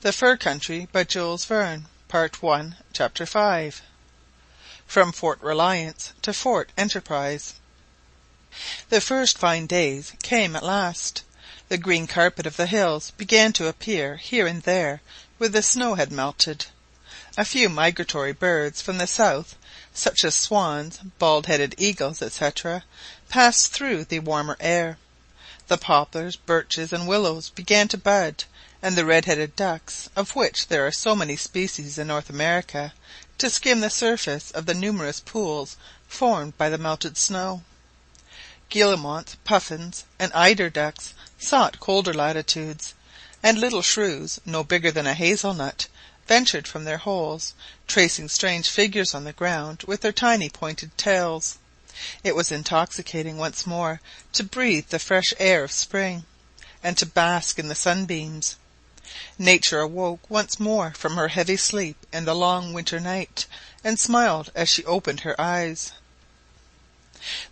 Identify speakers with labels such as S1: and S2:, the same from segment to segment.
S1: The Fur Country by Jules Verne. Part 1, Chapter 5. From Fort Reliance to Fort Enterprise. The first fine days came at last. The green carpet of the hills began to appear here and there where the snow had melted. A few migratory birds from the south, such as swans, bald-headed eagles, etc., passed through the warmer air. The poplars, birches, and willows began to bud, and the red-headed ducks, of which there are so many species in North America, to skim the surface of the numerous pools formed by the melted snow. Guillemots, puffins, and eider ducks sought colder latitudes, and little shrews, no bigger than a hazelnut, ventured from their holes, tracing strange figures on the ground with their tiny pointed tails. It was intoxicating once more to breathe the fresh air of spring, and to bask in the sunbeams. Nature awoke once more from her heavy sleep in the long winter night, and smiled as she opened her eyes.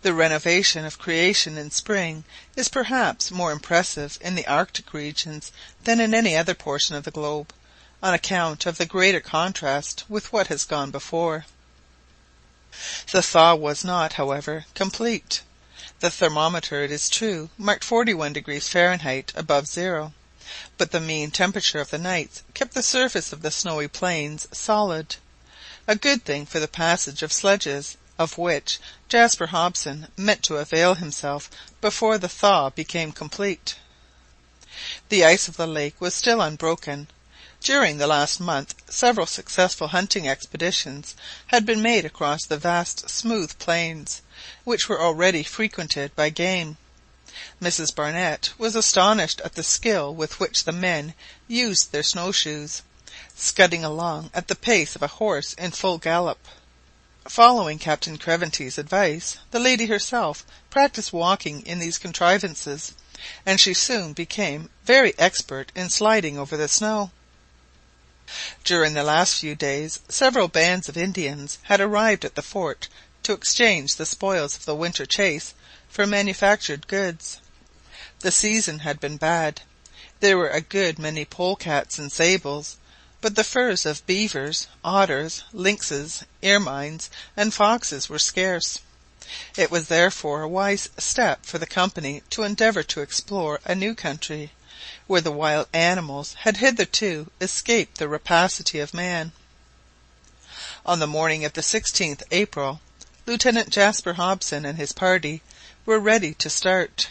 S1: The renovation of creation in spring is perhaps more impressive in the Arctic regions than in any other portion of the globe, on account of the greater contrast with what has gone before. The thaw was not, however, complete. The thermometer, it is true, marked 41° Fahrenheit above zero, but the mean temperature of the nights kept the surface of the snowy plains solid, a good thing for the passage of sledges, of which Jasper Hobson meant to avail himself before the thaw became complete. The ice of the lake was still unbroken. During the last month several successful hunting expeditions had been made across the vast smooth plains, which were already frequented by game. Mrs Barnett was astonished at the skill with which the men used their snowshoes, scudding along at the pace of a horse in full gallop. Following Captain Craventy's advice, the lady herself practised walking in these contrivances, and she soon became very expert in sliding over the snow. During the last few days several bands of Indians had arrived at the fort to exchange the spoils of the winter chase for manufactured goods. The season had been bad. There were a good many polecats and sables, but the furs of beavers, otters, lynxes, ermines, and foxes were scarce. It was therefore a wise step for the company to endeavour to explore a new country, where the wild animals had hitherto escaped the rapacity of man. On the morning of the 16th April, Lieutenant Jasper Hobson and his party were ready to start.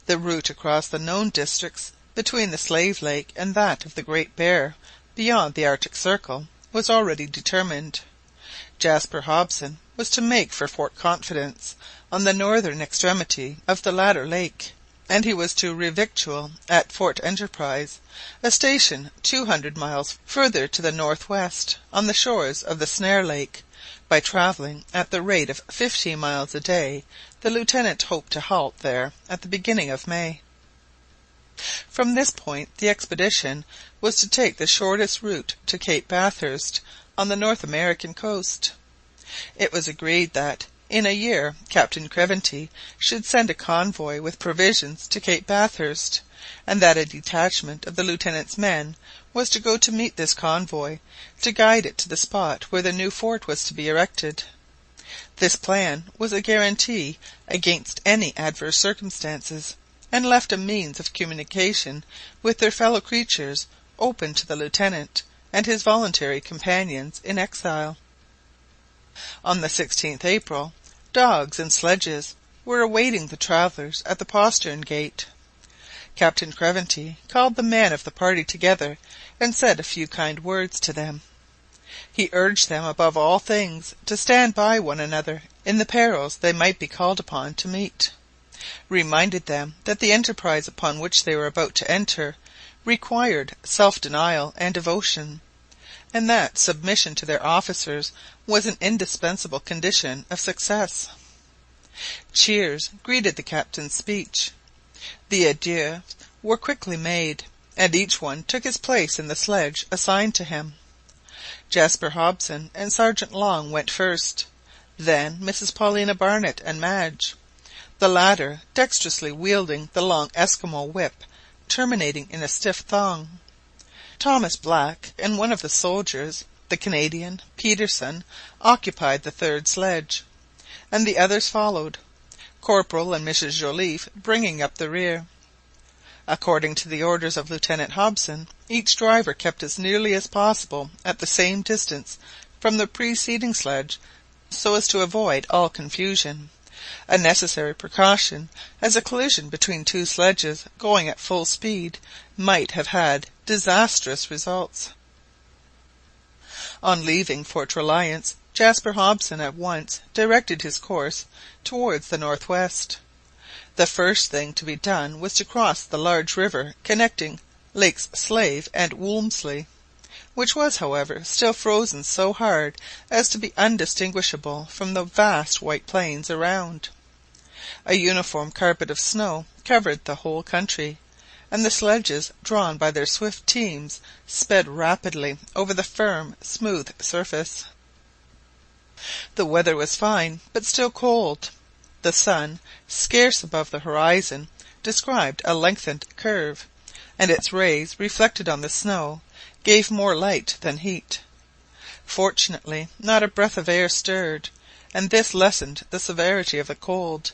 S1: The route across the known districts between the Slave Lake and that of the Great Bear, beyond the Arctic Circle, was already determined. Jasper Hobson was to make for Fort Confidence, on the northern extremity of the latter lake, and he was to revictual at Fort Enterprise, a station 200 miles further to the northwest, on the shores of the Snare Lake. By travelling at the rate of 15 miles a day, the lieutenant hoped to halt there at the beginning of May. From this point the expedition was to take the shortest route to Cape Bathurst on the North American coast. It was agreed that, in a year, Captain Craventy should send a convoy with provisions to Cape Bathurst, and that a detachment of the lieutenant's men was to go to meet this convoy, to guide it to the spot where the new fort was to be erected. This plan was a guarantee against any adverse circumstances, and left a means of communication with their fellow creatures open to the lieutenant and his voluntary companions in exile. On the 16th April, dogs and sledges were awaiting the travellers at the postern gate. Captain Craventy called the men of the party together and said a few kind words to them. He urged them above all things to stand by one another in the perils they might be called upon to meet, reminded them that the enterprise upon which they were about to enter required self-denial and devotion, and that submission to their officers was an indispensable condition of success. Cheers greeted the captain's speech. The adieux were quickly made, and each one took his place in the sledge assigned to him. Jasper Hobson and Sergeant Long went first, then Mrs Paulina Barnett and Madge, the latter dexterously wielding the long Eskimo whip terminating in a stiff thong. Thomas Black and one of the soldiers, the Canadian, Peterson, occupied the third sledge, and the others followed, Corporal and Mrs Joliffe bringing up the rear. According to the orders of Lieutenant Hobson, each driver kept as nearly as possible at the same distance from the preceding sledge, so as to avoid all confusion, a necessary precaution, as a collision between two sledges going at full speed might have had disastrous results. On leaving Fort Reliance, Jasper Hobson at once directed his course towards the northwest. The first thing to be done was to cross the large river connecting Lakes Slave and Wolseley, which was, however, still frozen so hard as to be undistinguishable from the vast white plains around. A uniform carpet of snow covered the whole country, and the sledges, drawn by their swift teams, sped rapidly over the firm, smooth surface. The weather was fine, but still cold. The sun, scarce above the horizon, described a lengthened curve, and its rays, reflected on the snow, gave more light than heat. Fortunately, not a breath of air stirred, and this lessened the severity of the cold,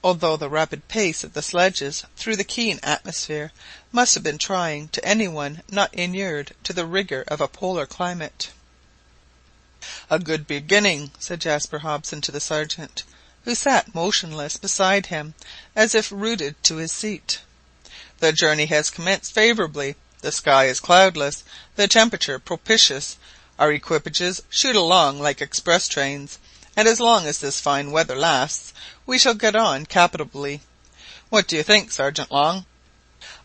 S1: although the rapid pace of the sledges through the keen atmosphere must have been trying to any one not inured to the rigour of a polar climate. "A good beginning," said Jasper Hobson to the sergeant, who sat motionless beside him as if rooted to his seat. "The journey has commenced favourably. The sky is cloudless, the temperature propitious, our equipages shoot along like express trains, and as long as this fine weather lasts we shall get on capitally. What do you think, Sergeant Long?"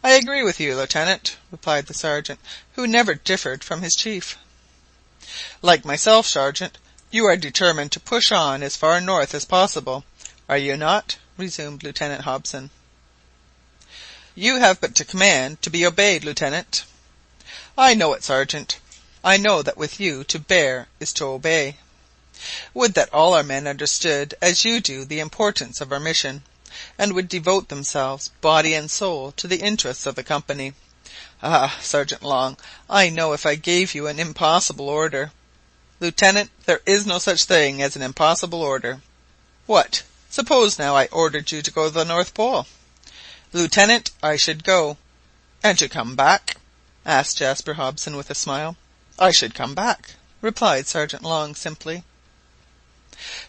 S1: "I agree with you, Lieutenant," replied the sergeant, who never differed from his chief. "Like myself, Sergeant, you are determined to push on as far north as possible, are you not?" resumed Lieutenant Hobson. "You have but to command to be obeyed, Lieutenant." "I know it, Sergeant. I know that with you to bear is to obey. Would that all our men understood as you do the importance of our mission, and would devote themselves body and soul to the interests of the company. Ah, Sergeant Long, I know if I gave you an impossible order—" "Lieutenant, there is no such thing as an impossible order. What, suppose now I ordered you to go to the North Pole?" "Lieutenant, I should go." "And to come back?" asked Jasper Hobson with a smile. "I should come back," replied Sergeant Long simply.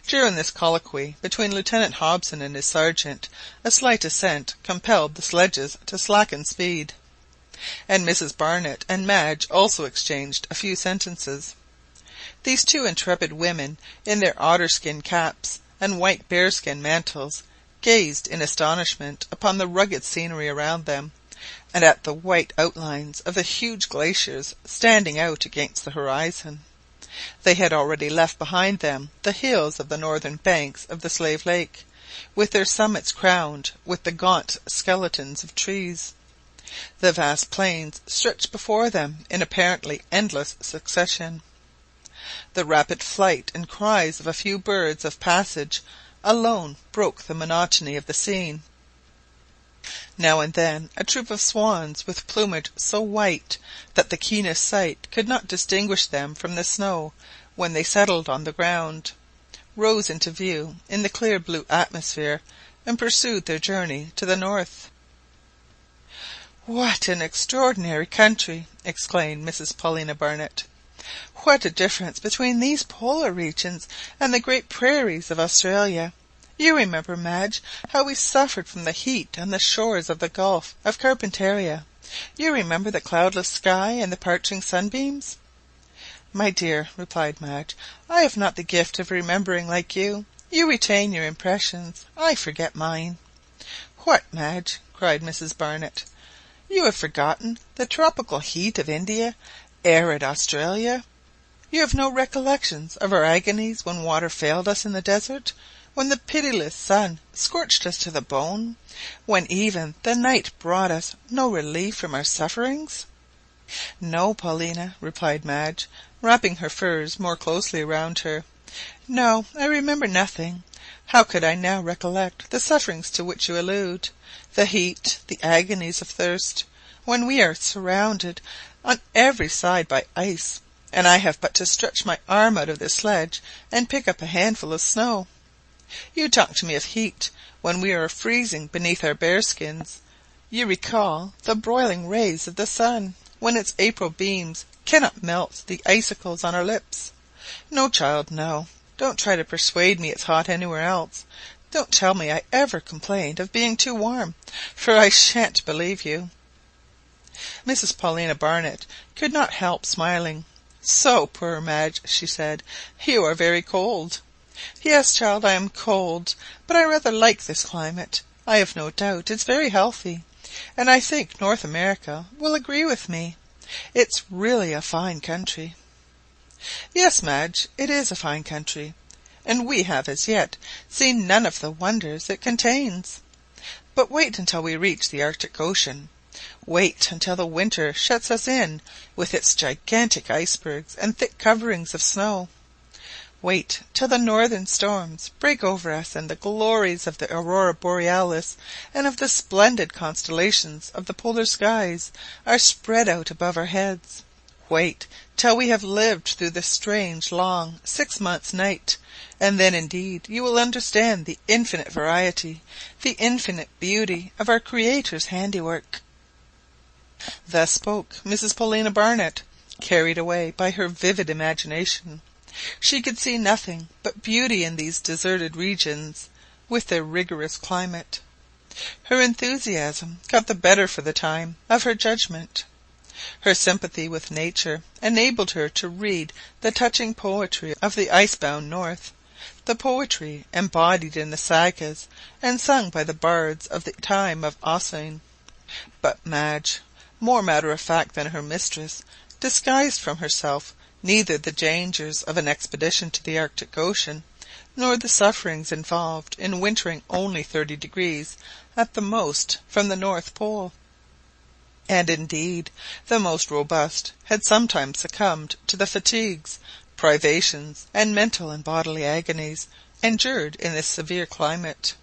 S1: During this colloquy between Lieutenant Hobson and his sergeant, a slight ascent compelled the sledges to slacken speed, and Mrs Barnett and Madge also exchanged a few sentences. These two intrepid women, in their otter-skin caps and white bearskin mantles, gazed in astonishment upon the rugged scenery around them, and at the white outlines of the huge glaciers standing out against the horizon. They had already left behind them the hills of the northern banks of the Slave Lake, with their summits crowned with the gaunt skeletons of trees. The vast plains stretched before them in apparently endless succession. The rapid flight and cries of a few birds of passage alone broke the monotony of the scene. Now and then a troop of swans, with plumage so white that the keenest sight could not distinguish them from the snow when they settled on the ground, rose into view in the clear blue atmosphere and pursued their journey to the north. "What an extraordinary country!" exclaimed Mrs Paulina Barnett. "What a difference between these polar regions and the great prairies of Australia! You remember, Madge, how we suffered from the heat on the shores of the Gulf of Carpentaria. You remember the cloudless sky and the parching sunbeams." "My dear," replied Madge, "I have not the gift of remembering like you. You retain your impressions, I forget mine." "What, Madge?" cried Mrs Barnett. "You have forgotten the tropical heat of India, arid Australia? You have no recollections of our agonies when water failed us in the desert, when the pitiless sun scorched us to the bone, when even the night brought us no relief from our sufferings?" "No, Paulina," replied Madge, wrapping her furs more closely around her. "No, I remember nothing. How could I now recollect the sufferings to which you allude, the heat, the agonies of thirst? when we are surrounded on every side by ice, and I have but to stretch my arm out of the sledge and pick up a handful of snow. You talk to me of heat, when we are freezing beneath our bearskins. You recall the broiling rays of the sun, when its April beams cannot melt the icicles on our lips. No, child, no. Don't try to persuade me it's hot anywhere else. Don't tell me I ever complained of being too warm, for I shan't believe you." Mrs Paulina Barnett could not help smiling. "So, poor Madge," she said, "you are very cold." "Yes, child, I am cold, but I rather like this climate. I have no doubt it's very healthy, and I think North America will agree with me. It's really a fine country." "Yes, Madge, it is a fine country, and we have as yet seen none of the wonders it contains. But wait until we reach the Arctic Ocean. Wait until the winter shuts us in with its gigantic icebergs and thick coverings of snow. Wait till the northern storms break over us, and the glories of the aurora borealis and of the splendid constellations of the polar skies are spread out above our heads. Wait till we have lived through the strange long 6 months' night, and then indeed you will understand the infinite variety, the infinite beauty of our Creator's handiwork." Thus spoke Mrs Paulina Barnett, carried away by her vivid imagination. She could see nothing but beauty in these deserted regions, with their rigorous climate. Her enthusiasm got the better for the time of her judgment. Her sympathy with nature enabled her to read the touching poetry of the ice-bound north, the poetry embodied in the sagas and sung by the bards of the time of Ossian. But Madge, more matter-of-fact than her mistress, disguised from herself neither the dangers of an expedition to the Arctic Ocean, nor the sufferings involved in wintering only 30° at the most from the North Pole. And indeed the most robust had sometimes succumbed to the fatigues, privations, and mental and bodily agonies endured in this severe climate.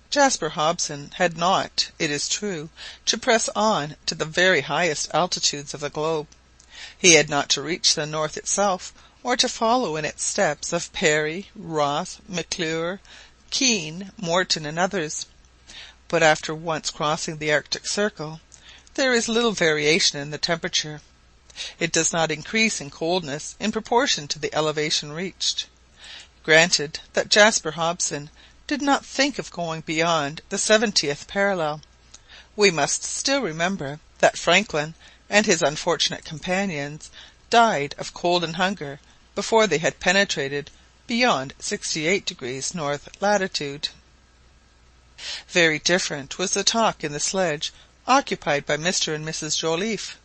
S1: Jasper Hobson had not, it is true, to press on to the very highest altitudes of the globe. He had not to reach the north itself, or to follow in its steps of Parry, Ross, McClure, Keane, Morton, and others. But after once crossing the Arctic Circle, there is little variation in the temperature. It does not increase in coldness in proportion to the elevation reached. Granted that Jasper Hobson did not think of going beyond the 70th parallel, we must still remember that Franklin and his unfortunate companions died of cold and hunger before they had penetrated beyond 68° north latitude. Very different was the talk in the sledge occupied by Mr and Mrs Joliffe.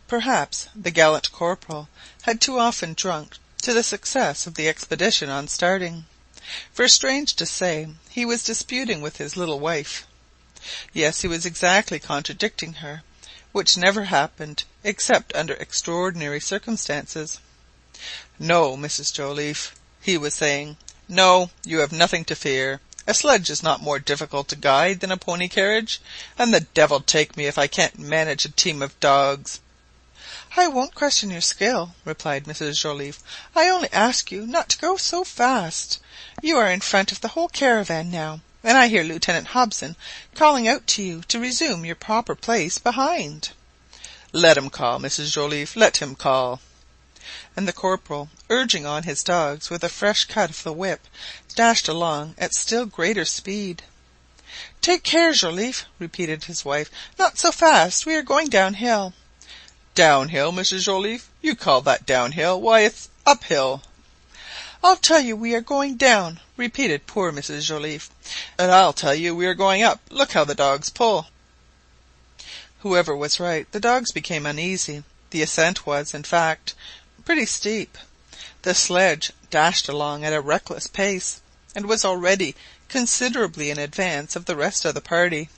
S1: Perhaps the gallant corporal had too often drunk to the success of the expedition on starting, for strange to say he was disputing with his little wife. Yes, he was exactly contradicting her, which never happened except under extraordinary circumstances. "No, Mrs Joliffe," he was saying, "no, you have nothing to fear. A sledge is not more difficult to guide than a pony carriage, and the devil take me if I can't manage a team of dogs." "I won't question your skill," replied Mrs Joliffe. "I only ask you not to go so fast. You are in front of the whole caravan now, and I hear Lieutenant Hobson calling out to you to resume your proper place behind." "Let him call, Mrs Joliffe, let him call." And the corporal, urging on his dogs with a fresh cut of the whip, dashed along at still greater speed. "Take care, Joliffe," repeated his wife, "not so fast, we are going downhill." "Downhill, Mrs Joliffe! You call that downhill? Why, it's uphill." "I'll tell you we are going down," repeated poor Mrs Joliffe. "And I'll tell you we are going up. Look how the dogs pull." Whoever was right, the dogs became uneasy. The ascent was, in fact, pretty steep. The sledge dashed along at a reckless pace, and was already considerably in advance of the rest of the party.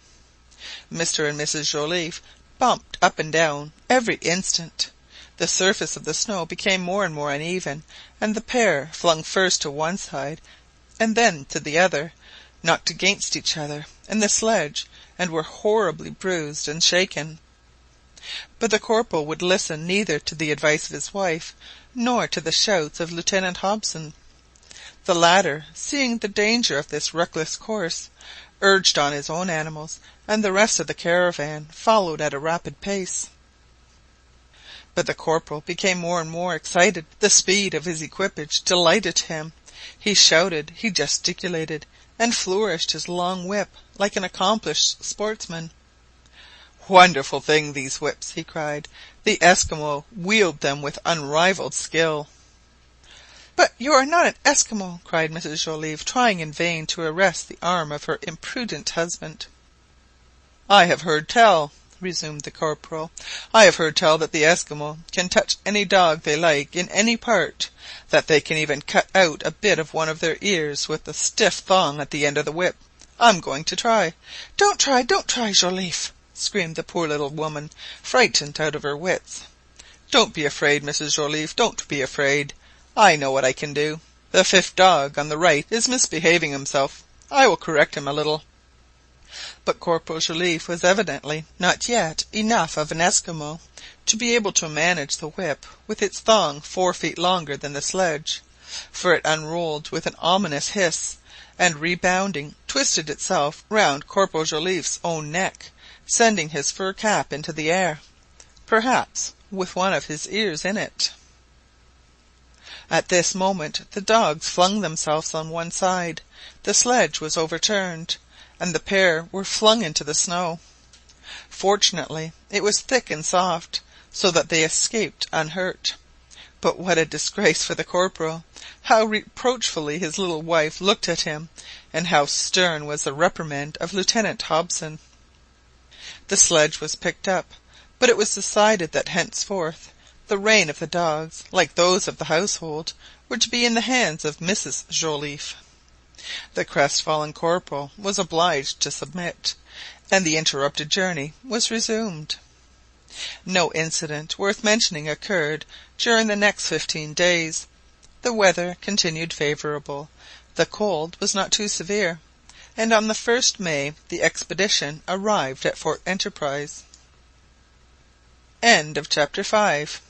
S1: Mr and Mrs Joliffe bumped up and down every instant. The surface of the snow became more and more uneven, and the pair, flung first to one side and then to the other, knocked against each other and the sledge, and were horribly bruised and shaken. But the corporal would listen neither to the advice of his wife nor to the shouts of Lieutenant Hobson. The latter, seeing the danger of this reckless course, urged on his own animals, and the rest of the caravan followed at a rapid pace. But the corporal became more and more excited. The speed of his equipage delighted him. He shouted, he gesticulated, and flourished his long whip like an accomplished sportsman. "Wonderful thing, these whips!" he cried. "The Esquimaux wield them with unrivalled skill." "But you are not an Esquimaux!" cried Mrs Joliffe, trying in vain to arrest the arm of her imprudent husband. "I have heard tell," resumed the corporal, "I have heard tell that the Esquimaux can touch any dog they like in any part, that they can even cut out a bit of one of their ears with the stiff thong at the end of the whip. I'm going to try." "Don't try, don't try, Joliffe!" screamed the poor little woman, frightened out of her wits. "Don't be afraid, Mrs Joliffe, don't be afraid. I know what I can do. The fifth dog on the right is misbehaving himself. I will correct him a little." But Corporal Joliffe was evidently not yet enough of an Esquimaux to be able to manage the whip with its thong 4 feet longer than the sledge, for it unrolled with an ominous hiss, and rebounding, twisted itself round Corporal Joliffe's own neck, sending his fur cap into the air, perhaps with one of his ears in it. At this moment the dogs flung themselves on one side, the sledge was overturned, and the pair were flung into the snow. Fortunately it was thick and soft, so that they escaped unhurt. But what a disgrace for the corporal! How reproachfully his little wife looked at him, and how stern was the reprimand of Lieutenant Hobson! The sledge was picked up, but it was decided that henceforth the rein of the dogs, like those of the household, were to be in the hands of Mrs Joliffe. The crestfallen corporal was obliged to submit, and the interrupted journey was resumed. No incident worth mentioning occurred during the next 15 days. The weather continued favourable, the cold was not too severe, and on the 1st May the expedition arrived at Fort Enterprise. End of Chapter 5.